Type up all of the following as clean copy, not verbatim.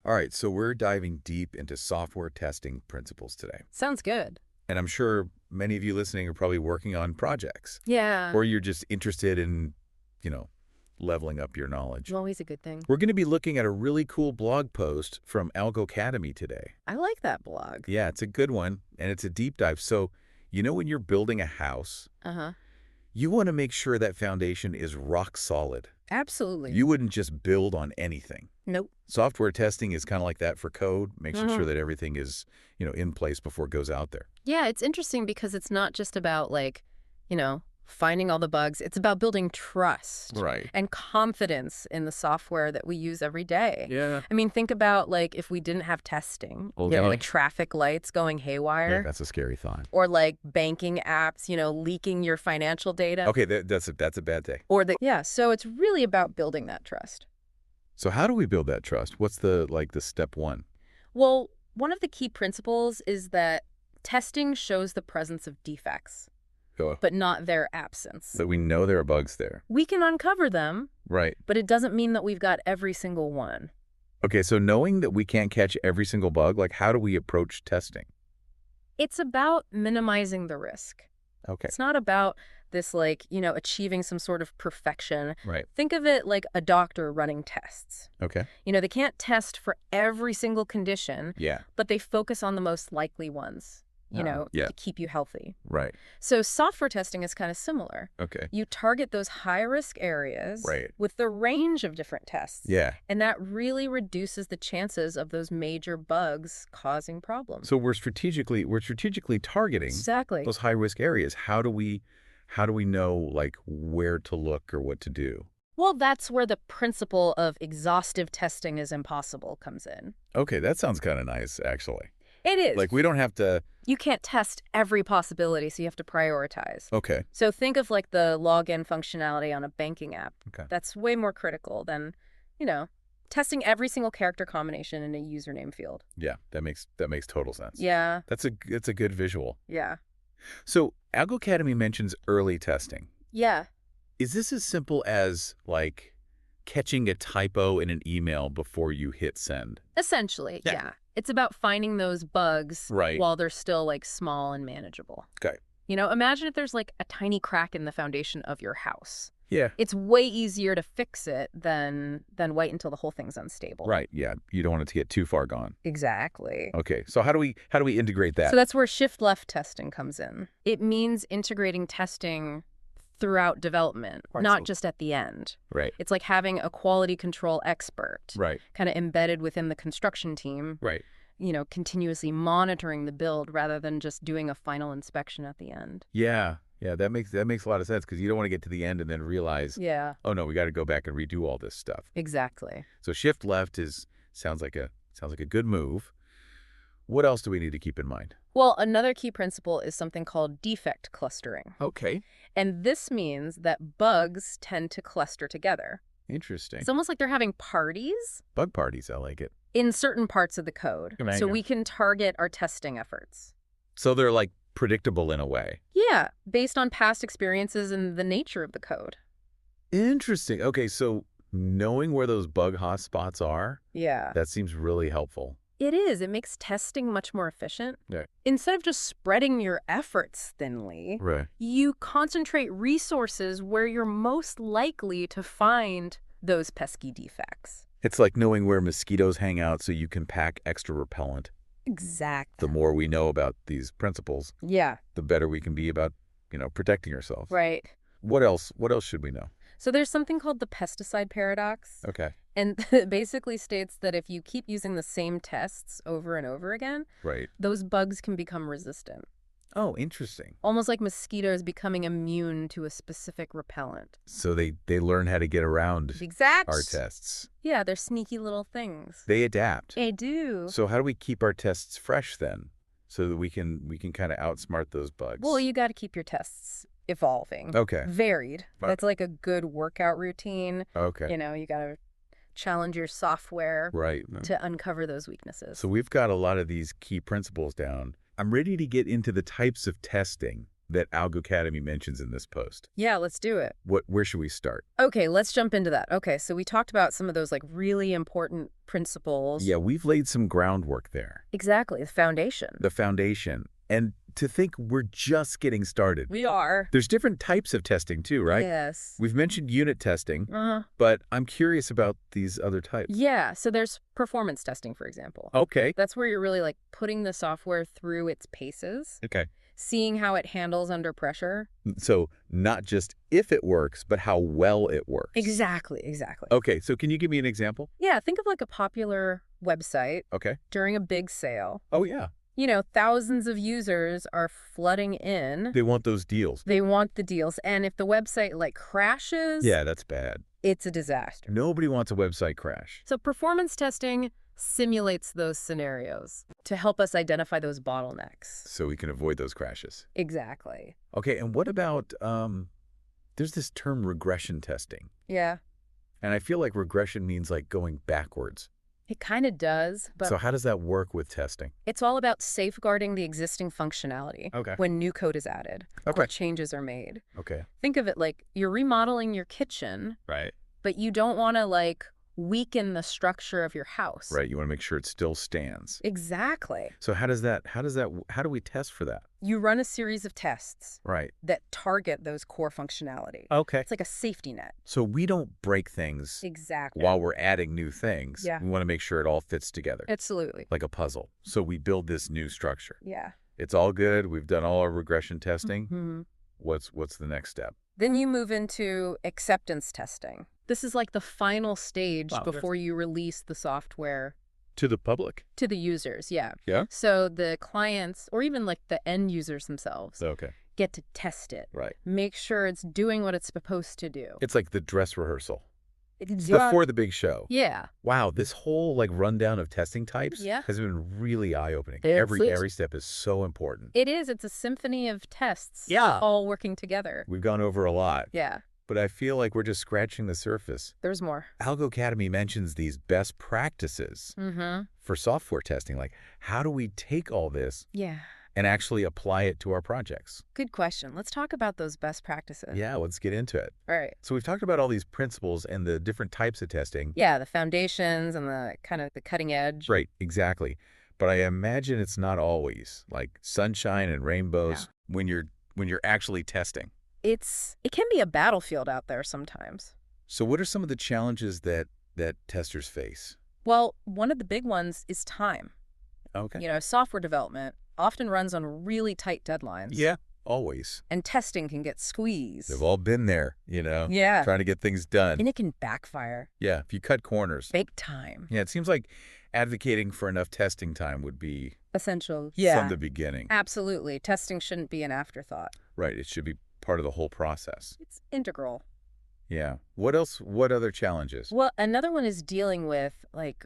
All right, so we're diving deep into software testing principles today. Sounds good. And I'm sure many of you listening are probably working on projects. Yeah. Or you're just interested in, you know, leveling up your knowledge. Always a good thing. We're going to be looking at a really cool blog post from Algo Academy today. I like that blog. Yeah, it's a good one, and it's a deep dive. So, when you're building a house, Uh-huh. you want to make sure that foundation is rock solid. Absolutely. You wouldn't just build on anything. Nope. Software testing is kind of like that for code, making Mhm. sure that everything is, in place before it goes out there. Yeah, it's interesting because it's not just about finding all the bugs. It's about building trust Right. and confidence in the software that we use every day. Yeah. I mean, think about if we didn't have testing, Okay. like traffic lights going haywire. Yeah, that's a scary thought. Or banking apps, leaking your financial data. Okay, that's a bad day. Yeah, so it's really about building that trust. So how do we build that trust? What's the step one? Well, one of the key principles is that testing shows the presence of defects, but not their absence. So we know there are bugs there. We can uncover them, Right. but it doesn't mean that we've got every single one. Okay, so knowing that we can't catch every single bug, how do we approach testing? It's about minimizing the risk. Okay. It's not about this, achieving some sort of perfection. Right. Think of it like a doctor running tests. Okay. They can't test for every single condition, Yeah. but they focus on the most likely ones, Yeah. to keep you healthy. Right. So software testing is kind of similar. Okay. You target those high-risk areas Right. with the range of different tests. Yeah. And that really reduces the chances of those major bugs causing problems. So we're strategically targeting Exactly. those high risk areas. How do we know where to look or what to do? Well, that's where the principle of exhaustive testing is impossible comes in. Okay, that sounds kind of nice, actually. It is. We don't have to. You can't test every possibility, so you have to prioritize. Okay. So think of the login functionality on a banking app. Okay. That's way more critical than, testing every single character combination in a username field. Yeah, that makes total sense. Yeah. It's a good visual. Yeah. So Algo Academy mentions early testing. Yeah. Is this as simple as catching a typo in an email before you hit send? Essentially, yeah. It's about finding those bugs Right. while they're still small and manageable. Okay. Imagine if there's a tiny crack in the foundation of your house. Yeah. It's way easier to fix it than wait until the whole thing's unstable. Right. Yeah. You don't want it to get too far gone. Exactly. Okay. So how do we integrate that? So that's where shift left testing comes in. It means integrating testing throughout development, Right, not so- just at the end. Right. It's like having a quality control expert Right. kind of embedded within the construction team, Right. continuously monitoring the build rather than just doing a final inspection at the end. Yeah. Yeah. That makes a lot of sense because you don't want to get to the end and then realize, Yeah, oh no, we got to go back and redo all this stuff. exactly. So shift left sounds like a good move. What else do we need to keep in mind? Well, another key principle is something called defect clustering. Okay. And this means that bugs tend to cluster together. Interesting. It's almost like they're having parties Bug parties, I like it. in certain parts of the code. There you So go. we can target our testing efforts. So they're predictable in a way. Yeah, based on past experiences and the nature of the code. Interesting. Okay, so knowing where those bug hotspots are, Yeah. that seems really helpful. It is. It makes testing much more efficient. Yeah. Instead of just spreading your efforts thinly, Right. you concentrate resources where you're most likely to find those pesky defects. It's like knowing where mosquitoes hang out so you can pack extra repellent. Exactly. The more we know about these principles, Yeah, the better we can be about, protecting ourselves. right. What else should we know? So there's something called the pesticide paradox. Okay. And it basically states that if you keep using the same tests over and over again, Right. those bugs can become resistant. Oh, interesting. Almost like mosquitoes becoming immune to a specific repellent. So they learn how to get around Exact. our tests. Yeah, they're sneaky little things. They adapt. They do. So how do we keep our tests fresh then, so that we can kind of outsmart those bugs? Well, you got to keep your tests evolving. Okay. Varied. Okay. That's like a good workout routine. Okay. You got to challenge your software Right. to uncover those weaknesses. So we've got a lot of these key principles down. I'm ready to get into the types of testing that Algo Academy mentions in this post. Yeah, let's do it. Where should we start? Okay, let's jump into that. Okay, so we talked about some of those like really important principles. Yeah, we've laid some groundwork there. Exactly, the foundation. The foundation. And to think we're just getting started. We are. There's different types of testing too, right? Yes. We've mentioned unit testing, but I'm curious about these other types. Yeah, so there's performance testing, for example. Okay. That's where you're really like putting the software through its paces. Okay. Seeing how it handles under pressure. So not just if it works, but how well it works. Exactly. Okay, so can you give me an example? Yeah, think of like a popular website. Okay. During a big sale. Oh, yeah. You know, thousands of users are flooding in. They want those deals. They want the deals. And if the website like crashes, yeah, that's bad. It's a disaster. Nobody wants a website crash. So performance testing simulates those scenarios to help us identify those bottlenecks. So we can avoid those crashes. Exactly. Okay, and what about, there's this term regression testing. Yeah. And I feel like regression means like going backwards. It kind of does, but... So how does that work with testing? It's all about safeguarding the existing functionality when new code is added or changes are made. Okay. Think of it like you're remodeling your kitchen, right? But you don't want to like weaken the structure of your house. Right, you want to make sure it still stands. Exactly. So how do we test for that? You run a series of tests that target those core functionality. Okay. It's like a safety net. So we don't break things while we're adding new things. Yeah. We want to make sure it all fits together. Absolutely. Like a puzzle. So we build this new structure. Yeah. It's all good. We've done all our regression testing. Mm-hmm. What's the next step? Then you move into acceptance testing. This is like the final stage before you release the software. To the public? To the users, yeah. Yeah? So the clients, or even like the end users themselves, get to test it. Right. Make sure it's doing what it's supposed to do. It's like the dress rehearsal. It's before the big show. Yeah. Wow, this whole like rundown of testing types has been really eye-opening. Every step is so important. It is. It's a symphony of tests all working together. We've gone over a lot. Yeah. But I feel like we're just scratching the surface. There's more. Algo Academy mentions these best practices for software testing. Like, how do we take all this and actually apply it to our projects? Good question. Let's talk about those best practices. Yeah, let's get into it. All right. So we've talked about all these principles and the different types of testing. Yeah, the foundations and the kind of the cutting edge. Right, exactly. But I imagine it's not always like sunshine and rainbows when you're actually testing. It can be a battlefield out there sometimes. So what are some of the challenges that testers face? Well, one of the big ones is time. Okay. You know, software development often runs on really tight deadlines. Yeah, always. And testing can get squeezed. They've all been there, you know? Yeah. Trying to get things done. And it can backfire. Yeah, if you cut corners. Big time. Yeah, it seems like advocating for enough testing time would be essential. From the beginning. Absolutely. Testing shouldn't be an afterthought. Right, it should be part of the whole process. It's integral. Yeah. What else? What other challenges? Well, another one is dealing with like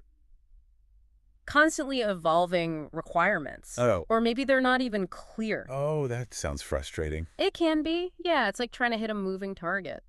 constantly evolving requirements. Oh. Or maybe they're not even clear. Oh, that sounds frustrating. It can be. Yeah, it's like trying to hit a moving target.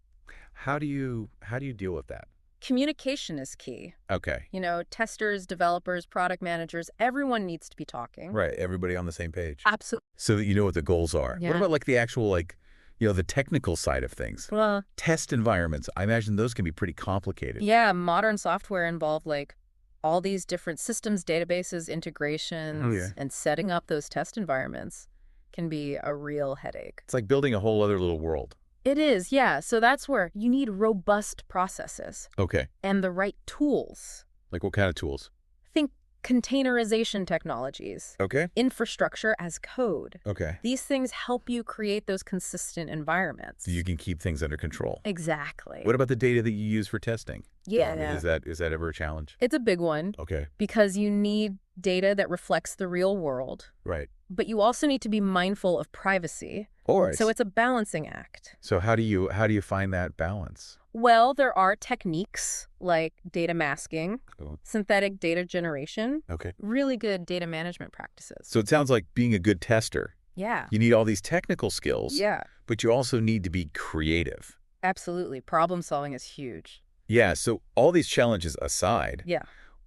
How do you deal with that? Communication is key. Okay. You know, testers, developers, product managers, everyone needs to be talking. Right, everybody on the same page. Absolutely. So that you know what the goals are. Yeah. What about like the actual like the technical side of things? Well, test environments. I imagine those can be pretty complicated. Yeah, modern software involve like all these different systems, databases, integrations, and setting up those test environments can be a real headache. It's like building a whole other little world. It is, yeah. So that's where you need robust processes. Okay. And the right tools. Like what kind of tools? Think containerization technologies. Okay. Infrastructure as code. Okay. These things help you create those consistent environments. So you can keep things under control. Exactly. What about the data that you use for testing? Yeah. Is that ever a challenge? It's a big one. Okay. Because you need data that reflects the real world. Right. But you also need to be mindful of privacy. All right. So it's a balancing act. So how do you find that balance? Well, there are techniques like data masking, synthetic data generation, really good data management practices. So it sounds like being a good tester. Yeah. You need all these technical skills. Yeah. But you also need to be creative. Absolutely. Problem solving is huge. Yeah. So all these challenges aside, yeah,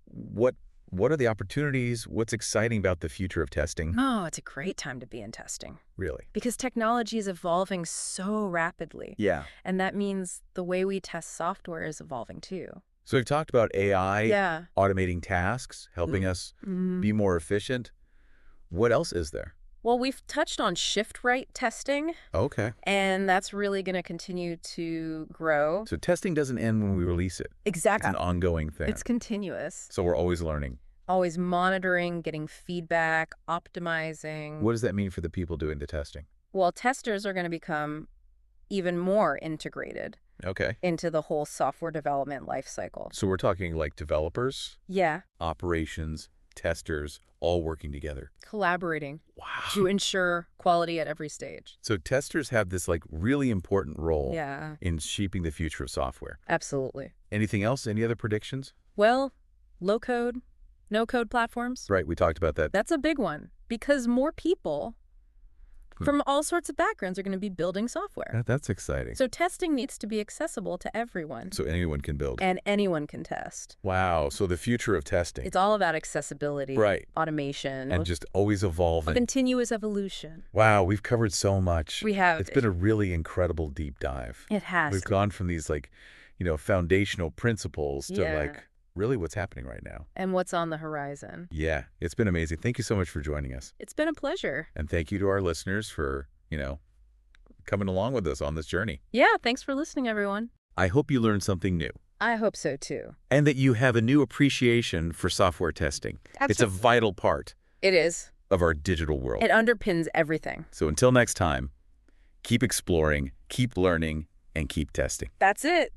what What are the opportunities? What's exciting about the future of testing? Oh, it's a great time to be in testing. Really? Because technology is evolving so rapidly. Yeah. And that means the way we test software is evolving too. So we've talked about AI automating tasks, helping us be more efficient. What else is there? Well, we've touched on shift-right testing. Okay. And that's really going to continue to grow. So testing doesn't end when we release it. Exactly. It's an ongoing thing. It's continuous. So we're always learning. Always monitoring, getting feedback, optimizing. What does that mean for the people doing the testing? Well, testers are going to become even more integrated into the whole software development lifecycle. So we're talking like developers? Yeah. Operations, testers, all working together. Collaborating. Wow. To ensure quality at every stage. So testers have this like really important role in shaping the future of software. Absolutely. Anything else? Any other predictions? Well, low code, no code platforms. Right, we talked about that. That's a big one because more people from all sorts of backgrounds are going to be building software. That's exciting. So testing needs to be accessible to everyone. So anyone can build. And anyone can test. Wow. So the future of testing. It's all about accessibility, automation. And just always evolving. Continuous evolution. Wow, we've covered so much. We have. It's been a really incredible deep dive. It has. We've gone from these like, foundational principles to like really what's happening right now. And what's on the horizon. Yeah, it's been amazing. Thank you so much for joining us. It's been a pleasure. And thank you to our listeners for, coming along with us on this journey. Yeah, thanks for listening, everyone. I hope you learned something new. I hope so, too. And that you have a new appreciation for software testing. It's a vital part. It is. Of our digital world. It underpins everything. So until next time, keep exploring, keep learning, and keep testing. That's it.